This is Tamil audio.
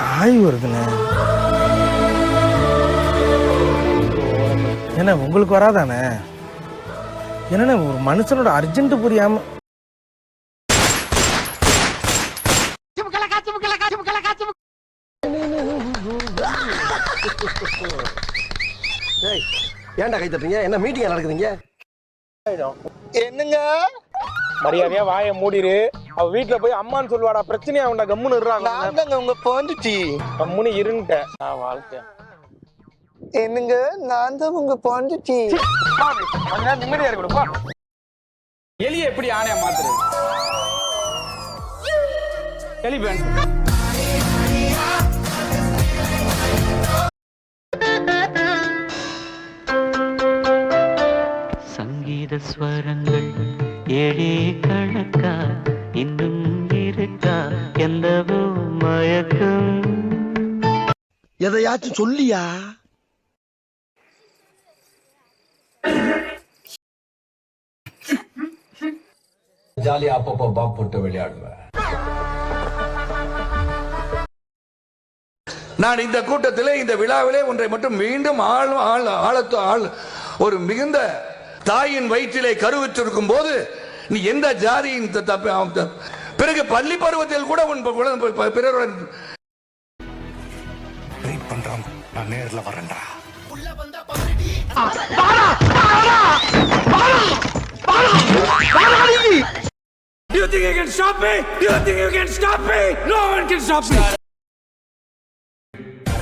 ஆய் வருதுண்ணே. என்ன உங்களுக்கு வராதானே? என்னண்ணே ஒரு மனுஷனோட அர்ஜென்ட் புரியாம ஏன்டா கை தட்டுறீங்க? என்ன மீட்டிங் நடக்குதுங்க? என்னங்க மரியாதையா வாயை மூடிரு. அவ வீட்டுல போய் அம்மான்னு சொல்லுவாடா. பிரச்சனையா உண்டா? கம்முன்னு இருறாங்க. நான்தாங்க உங்க பாண்டிச்சி. கம்முன்னு இருன்ட்ட நான் வாழ்க்கை. என்னங்க நான் தான் உங்க பாண்டிச்சி. நிம்மதியா இருக்கணும்பா. எலிய எப்படி ஆணையா மாத்துறது? எலிபென்ட் சங்கீத ஸ்வரங்கள் ஏழே கணக்கா இன்னும் இருக்கா எந்தவோ மயக்கம். எதையாச்சும் சொல்லியா? ஜாலியா அப்பப்போ பாப் போட்டு விளையாடுவேன். நான் இந்த கூட்டத்திலே இந்த விழாவிலே ஒன்றை மட்டும் மீண்டும் ஒரு மிகுந்த தாயின் வயிற்றிலே கருவுற்றிருக்கும் போது நீ எந்த ஜாதியின் பிறகு பள்ளி பருவத்தில் கூட பிறருடன் பண்றோம். நான் நேர்ல வரேன்டா. Do you think you can stop me? Do you think you can stop me? No one can stop me.